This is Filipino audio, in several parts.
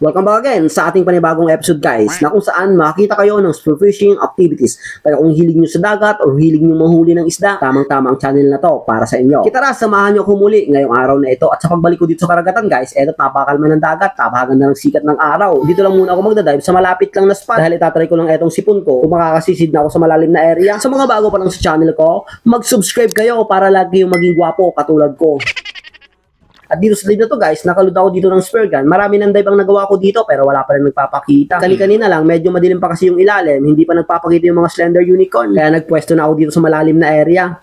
Welcome back again sa ating panibagong episode guys, na kung saan makikita kayo ng spearfishing activities. Kaya kung hilig nyo sa dagat o hilig nyo manghuli ng isda, tamang-tama ang channel na to para sa inyo. Kita rin, samahan nyo ako muli ngayong araw na ito. At sa pagbalik ko dito sa karagatan guys, eto napakalma ng dagat, napakaganda ng sikat ng araw. Dito lang muna ako magdadive sa malapit lang na spot dahil itatry ko lang etong sipon ko kung makakasisid na ako sa malalim na area. Sa mga bago pa lang sa channel ko, mag-subscribe kayo para lagi yung maging gwapo katulad ko. At dito sa dive na to guys, nakaload ako dito ng spear gun. Marami ng dive ang nagawa ko dito pero wala pa rin nagpapakita. Kanina lang, medyo madilim pa kasi yung ilalim, hindi pa nagpapakita yung mga slender unicorn. Kaya nagpwesto na ako dito sa malalim na area.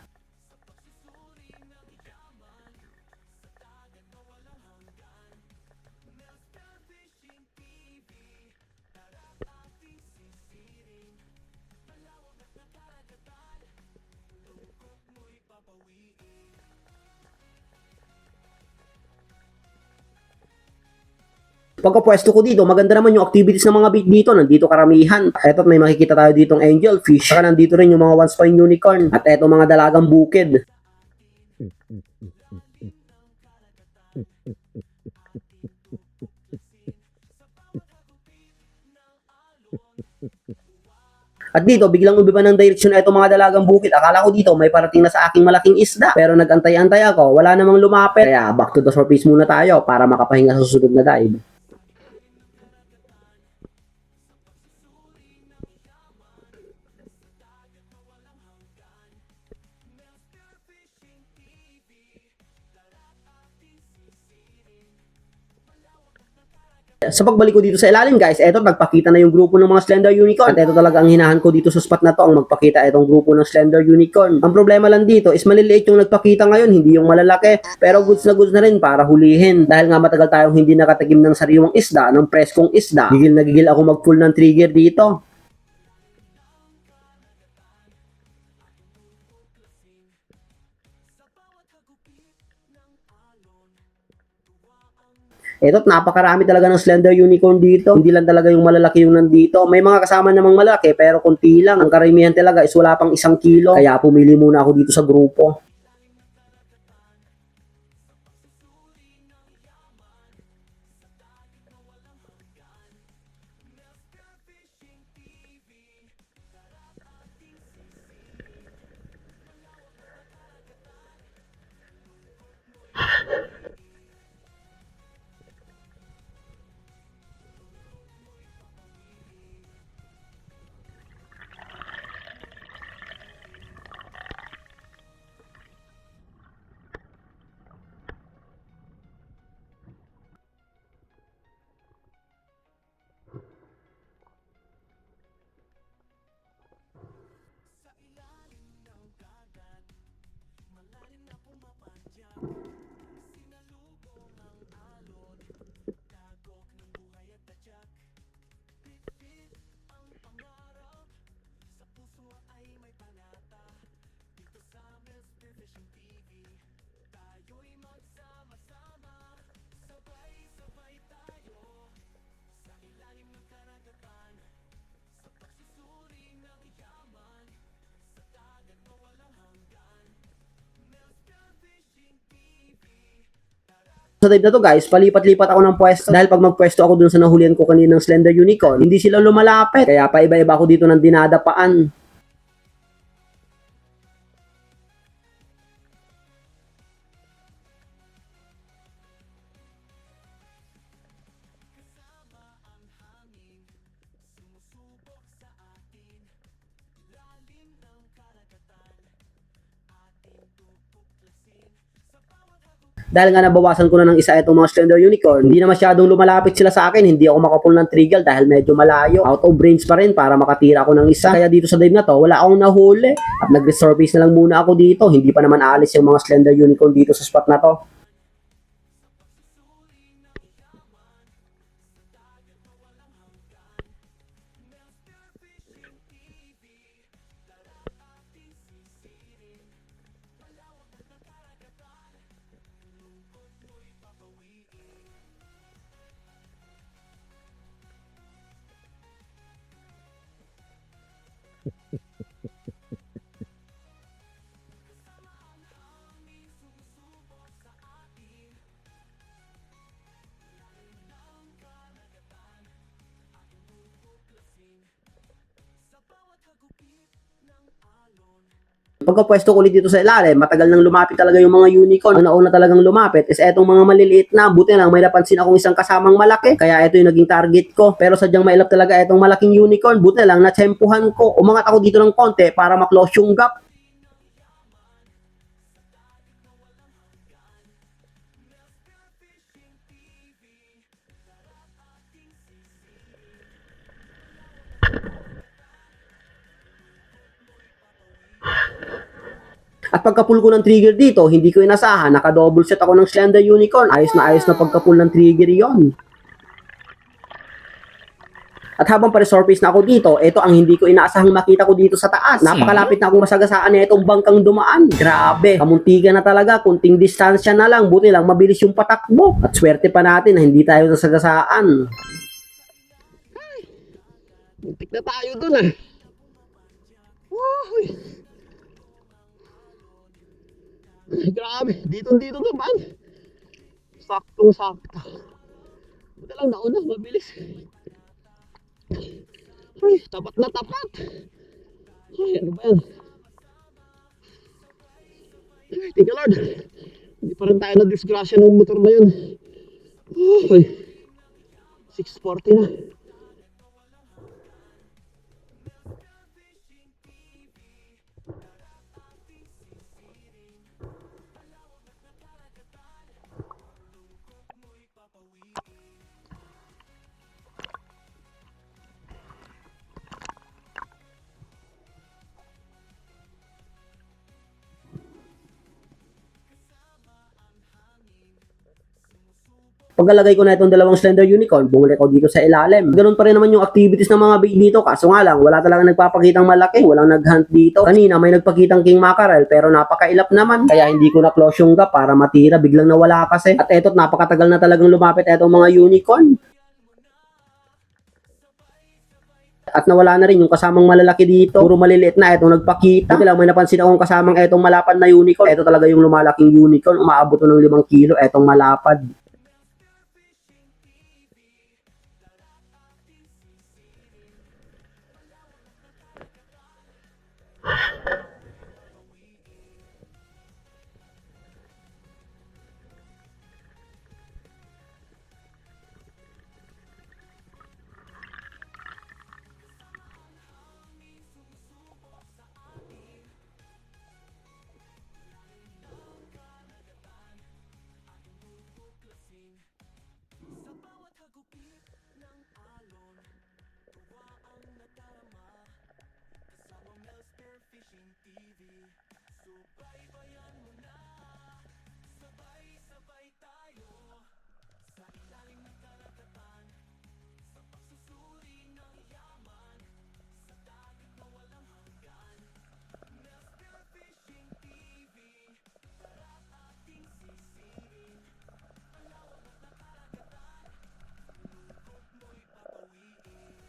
Pagkapwesto ko dito, maganda naman yung activities ng mga bait dito. Nandito karamihan. Eto, may makikita tayo ditong angelfish. Saka nandito rin yung mga one spine unicorn. At eto mga dalagang bukid. At dito, biglang umiba ng direksyon na itong mga dalagang bukid. Akala ko dito may parating na sa aking malaking isda. Pero nagantay-antay ako, wala namang lumapit. Kaya back to the surface muna tayo para makapahinga sa susunod na dive. Sa pagbalik ko dito sa ilalim guys, eto nagpakita na yung grupo ng mga slender unicorn. At eto talaga ang hinahan ko dito sa spot na to, ang magpakita itong grupo ng slender unicorn. Ang problema lang dito is maliliit yung nagpakita ngayon, hindi yung malalaki. Pero goods na rin para hulihin. Dahil nga matagal tayong hindi nakatagim ng sariwang isda, ng preskong isda. Gigil na gigil ako mag-pull ng trigger dito. Eto't napakarami talaga ng slender unicorn dito. Hindi lang talaga yung malalaki yung nandito. May mga kasama namang malaki pero konti lang. Ang karamihan talaga is wala pang 1 kilo. Kaya pumili muna ako dito sa grupo. Sa dive na to guys, palipat-lipat ako ng pwesto dahil pag magpwesto ako dun sa nahulihan ko kaninang slender unicorn, hindi sila lumalapit. Kaya pa iba-iba ako dito ng dinadapaan. Dahil nga nabawasan ko na ng isa itong mga slender unicorn, hindi na masyadong lumalapit sila sa akin, hindi ako makapull ng trigger dahil medyo malayo. Out of range pa rin para makatira ako ng isa. Kaya dito sa dive na to, wala akong nahuli. At nag-resurface na lang muna ako dito. Hindi pa naman aalis yung mga slender unicorn dito sa spot na to. Pagkapwesto ko ulit dito sa ilalim, matagal nang lumapit talaga yung mga unicorn. Ang nauna talagang lumapit is etong mga maliliit na. Buti lang may napansin akong isang kasamang malaki. Kaya ito yung naging target ko. Pero sadyang mailap talaga etong malaking unicorn. Buti lang natsempuhan ko. Umangat ako dito ng konti para maklose yung gap. At pagka-pull ko ng trigger dito, hindi ko inasahan, naka-double set ako ng Slender Unicorn. Ayos na pagka-pull ng trigger yon. At habang pa-resurface na ako dito, ito ang hindi ko inaasahang makita ko dito sa taas. Napakalapit na akong masagasaan na itong bangkang dumaan. Grabe, kamuntikan na talaga, kunting distansya na lang, buti lang mabilis yung patakbo. At swerte pa natin na hindi tayo nasagasaan. Muntik na tayo dun ah. Uy. Grabe, dito naman. Saktong-sakto. Buti lang nauna, mabilis. Ay, tapat na tapat. Ay, ano ba yan? Ay, thank you Lord. Hindi pa rin tayo na-disgrasya ng motor na yun. Ay, 640 na. Pagkalagay ko na itong dalawang Slender Unicorn, bumalik ako dito sa ilalim. Ganun pa rin naman yung activities ng mga bait dito, kaso nga lang, wala talaga nagpapakitang malaki, walang nag-hunt dito. Kanina may nagpakitang King Mackerel, pero napakailap naman. Kaya hindi ko na-close yung gap para matira, biglang nawala kasi. At eto't napakatagal na talagang lumapit etong mga unicorn. At nawala na rin yung kasamang malalaki dito. Puro maliliit na itong nagpakita. Buti lang may napansin akong kasamang etong malapad na unicorn. Ito talaga yung lumalaking unicorn. Umaabot ng 5 kilo etong malapad.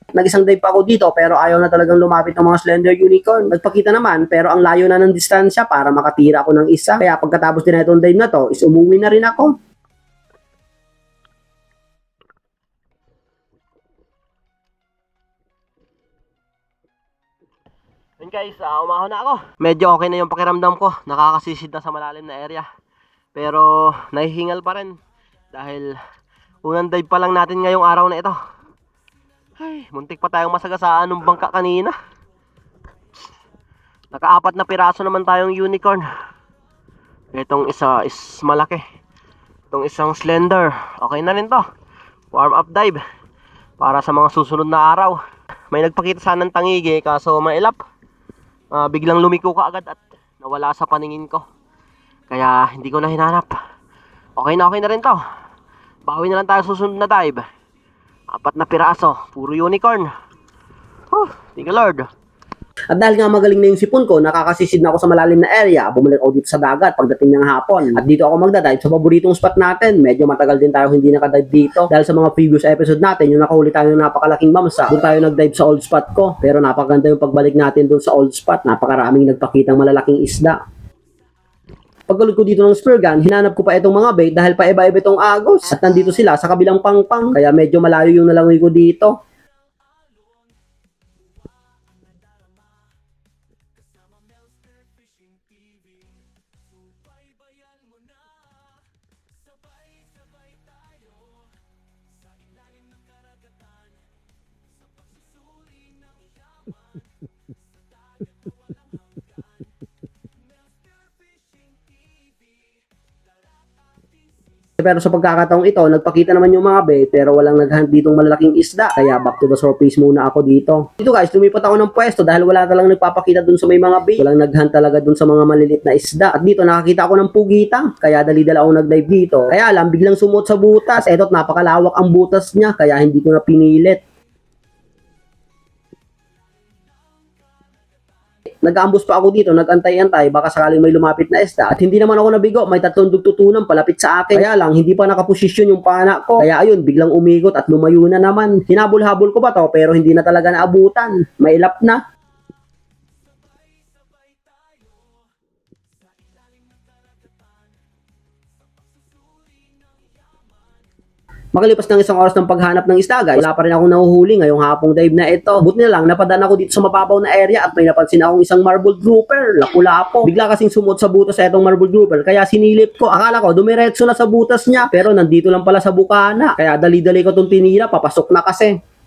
Nag-isang dive pa ako dito pero ayaw na talagang lumapit ng mga Slender Unicorn. Nagpakita naman pero ang layo na ng distansya para makatira ako ng isa. Kaya pagkatapos din na itong dive na to is umuwi na rin ako. Yun guys, umahon na ako. Medyo okay na yung pakiramdam ko. Nakakasisid na sa malalim na area. Pero nahihingal pa rin. Dahil unang dive pa lang natin ngayong araw na ito. Ay, muntik pa tayong masagasaan ng bangka kanina. Naka-4 na piraso naman tayong unicorn. Itong isa is malaki. Itong isang slender. Okay na rin to. Warm up dive. Para sa mga susunod na araw. May nagpakita sana ng tangigi kaso mailap. Biglang lumiko ka agad at nawala sa paningin ko. Kaya hindi ko na hinanap. Okay na rin to. Bawi na lang tayo susunod na dive. 4 na piraso, puro unicorn. Thank you Lord. At dahil nga magaling na yung sipon ko, nakakasisid na ako sa malalim na area. Bumalik ako dito sa dagat pagdating ng hapon. At dito ako magdadive sa paboritong spot natin. Medyo matagal din tayo hindi nakadive dito. Dahil sa mga previous episode natin, yung nakahuli tayo ng napakalaking mamsa, doon tayo nagdive sa old spot ko. Pero napakaganda yung pagbalik natin doon sa old spot. Napakaraming nagpakitang malalaking isda. Pagulog ko dito ng spear gun, hinanap ko pa itong mga bait dahil pa iba-iba itong agos. At nandito sila sa kabilang pangpang. Kaya medyo malayo yung nalangoy ko dito. Pero sa pagkakataong ito, nagpakita naman yung mga bay pero walang naghunt ditong malalaking isda. Kaya back to the surface muna ako dito. Dito guys, lumipat ako ng pwesto dahil wala talagang nagpapakita dun sa may mga bay. Walang naghunt talaga dun sa mga malilit na isda. At dito nakakita ako ng pugita. Kaya dali-dala ako nag-dive dito. Kaya lang, biglang sumuot sa butas. Eto't napakalawak ang butas niya kaya hindi ko na pinilit. Nag-ambush pa ako dito, nag-antay-antay, baka sakaling may lumapit na isda. At hindi naman ako nabigo, may 3 dugtutunan palapit sa akin. Kaya lang, hindi pa nakaposisyon yung pana ko. Kaya ayun, biglang umigot at lumayo na naman. Hinabol-habol ko pa to, pero hindi na talaga naabutan. Mailap na. Makalipas ng 1 oras ng paghanap ng isda guys, wala pa rin akong nahuhuli ngayong hapong dive na ito. Buti na lang, napadaan ako dito sa mababaw na area at may napansin akong isang marble grouper. Lapu-lapo. Bigla kasing sumot sa butas sa itong marble grouper, kaya sinilip ko. Akala ko, dumiretso na sa butas niya. Pero nandito lang pala sa bukana. Kaya dali-dali ko itong tinira, papasok na kasi.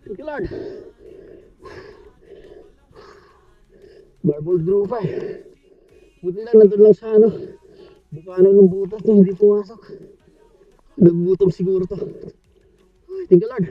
Thank you, Lord. Marble grouper. Buti lang, nandun lang sa bukano ng butas na hindi pumasok. Naggutom siguro to. Thank you, Lord.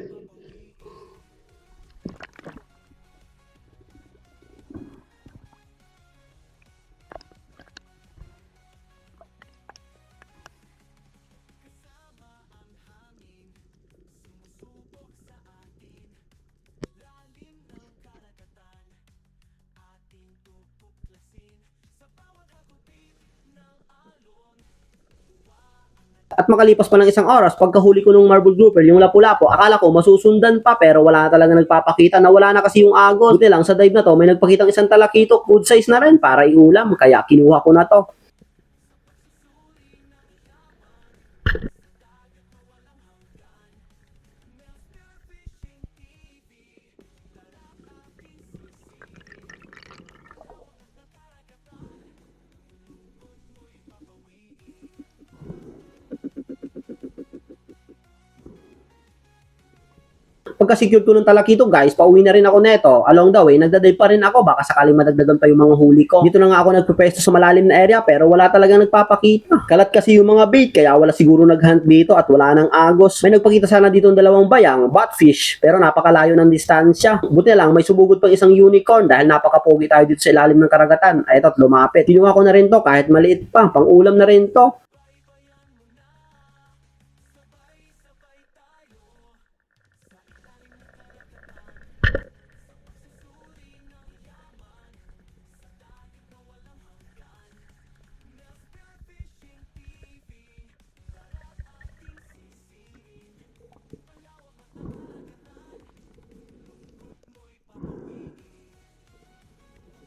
At makalipas pa ng 1 oras, pagkahuli ko ng marble grouper, yung lapu-lapo, akala ko masusundan pa pero wala talaga nagpapakita na wala na kasi yung agos. Buti lang, sa dive na to, may nagpakitang isang talakito, good size na rin para iulam, kaya kinuha ko na to. Pagka-secure ko ng talakito guys, pauwi na rin ako neto. Along the way, nagdadive pa rin ako, baka sakaling madagdagan pa yung mga huli ko. Dito na nga ako nagpwesto sa malalim na area pero wala talagang nagpapakita. Kalat kasi yung mga bait, kaya wala siguro naghunt dito at wala nang agos. May nagpakita sana dito ng 2 bayang, botfish, pero napakalayo ng distansya. Buti lang, may subugod pang isang unicorn dahil napakapogi tayo dito sa ilalim ng karagatan. Ay, ito't lumapit. Kinuha ko na rin to kahit maliit pa, pang ulam na rin to.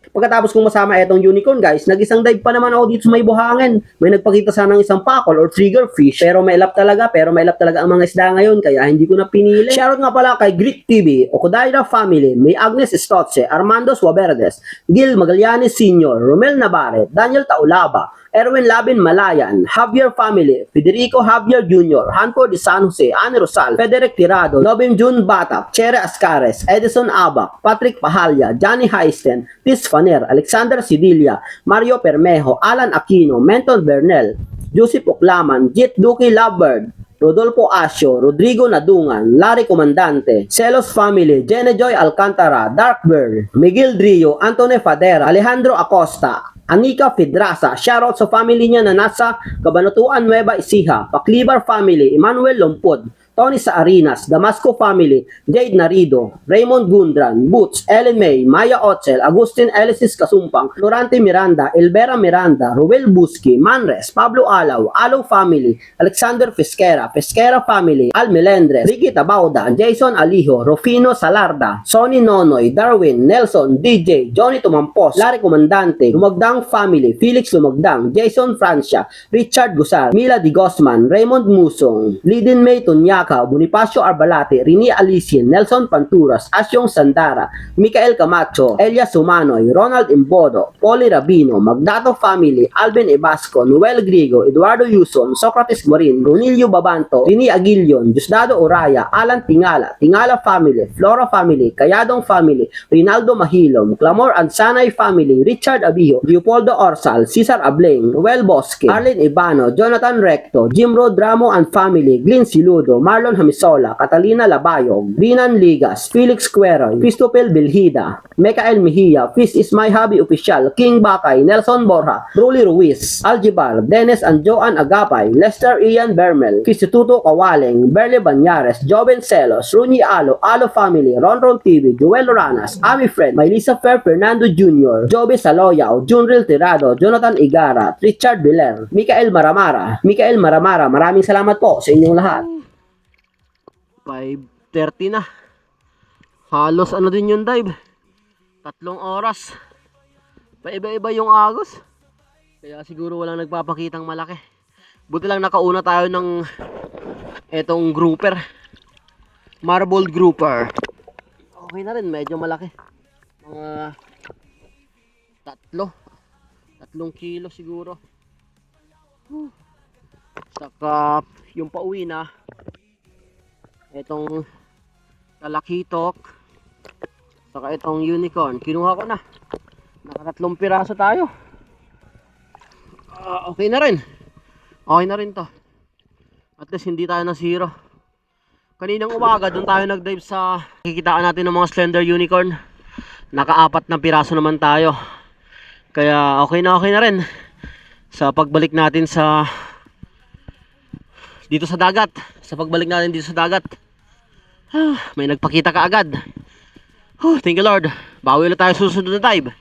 Pagkatapos kong masama itong unicorn guys, nag-isang dive pa naman ako dito sa may buhangin. May nagpakita sana ng isang pakol or trigger fish, pero mailap talaga ang mga isda ngayon, kaya hindi ko na pinili. Shoutout nga pala kay Greek TV, Okodaira Family, May Agnes Estotse, Armando Suaverdes, Gil Magallanes Sr., Romel Navarre, Daniel Taulaba, Erwin Labin Malayan, Javier Family, Federico Javier Jr., Hanford de San Jose, Anne Rosal, Frederick Tirado, Novim June Batak, Chere Ascares, Edison Abac, Patrick Pahalya, Johnny Heisten, Tis Faner, Alexander Sidilia, Mario Permejo, Alan Aquino, Menton Bernel, Joseph Oclaman, Jit Duque Lovebird, Rodolfo Asio, Rodrigo Nadungan, Larry Comandante, Celos Family, Jenny Joy Alcantara, Darkbird, Miguel Drillo, Antone Fadera, Alejandro Acosta, Anika Fidrasa, shoutout sa family niya na nasa Cabanatuan, Nueva Ecija, Paclibar Family, Emmanuel Lompod, Tony Saarinas, Damasco Family, Jade Narido, Raymond Gundran, Boots, Ellen May, Maya Otzel, Agustin Elisis Kasumpang, Florante Miranda, Elvera Miranda, Ruel Busky, Manres, Pablo Alaw, Alaw Family, Alexander Fisquera, Fisquera Family, Al Melendres, Ricky Tabauda, Jason Alijo, Rufino Salarda, Sonny Nonoy, Darwin, Nelson, DJ, Johnny Tumampos, Larry Comandante, Lumagdang Family, Felix Lumagdang, Jason Francia, Richard Gusar, Mila Di Gosman, Raymond Musong, Lidin May Tunyaka, Bonifacio Arbalate, Rini Alicien, Nelson Panturas, Asyong Sandara, Michael Camacho, Elias Sumanoy, Ronald Imbodo, Polly Rabino, Magdato Family, Alvin Ebasco, Noel Grigo, Eduardo Yuson, Socrates Morin, Ronilio Babanto, Rini Aguilion, Diosdado Oraya, Alan Tingala, Tingala Family, Flora Family, Kayadong Family, Rinaldo Mahilom, Clamor Ansanay Family, Richard Abijo, Leopoldo Orsal, Cesar Ableng, Noel Bosque, Arlene Ibano, Jonathan Recto, Jim Rodramo and Family, Glyn Siludo, Marlon Hamisola, Catalina Labayog, Rinan Ligas, Felix Queroy, Cristopel Bilhida, Mikael Mejia, Fish is My Hobby Official, King Bakay, Nelson Borja, Ruli Ruiz, Aljibar, Dennis and Joan Agapay, Lester Ian Bermel, Instituto Kawaleng, Berle Banyares, Joven Celos, Runi Alo, Alo Family, Ronron TV, Joel Ranas, Ami Fred, Maylisa Fer Fernando Jr., Joby Saloyao, Junril Tirado, Jonathan Igara, Richard Biller, Mikael Maramara, maraming salamat po sa inyong lahat. 5:30 na. Halos ano din yung dive. 3 oras. Paiba-iba yung agos. Kaya siguro walang nagpapakitang malaki. Buti lang nakauna tayo ng etong grouper. Marble grouper. Okay na rin, medyo malaki. Mga 3 kilo siguro. Saka yung pauwi na itong talakitok, saka itong unicorn kinuha ko na. Naka 3 piraso tayo. Okay na rin to. At least hindi tayo na zero. Kaninang umaga doon tayo nag-dive sa kikitaan natin ng mga slender unicorn. Naka 4 na piraso naman tayo. Kaya okay na rin sa pagbalik natin dito sa dagat. Sa pagbalik natin dito sa dagat, may nagpakita ka agad. Thank you Lord. Bawi ulit tayo susunod na dive.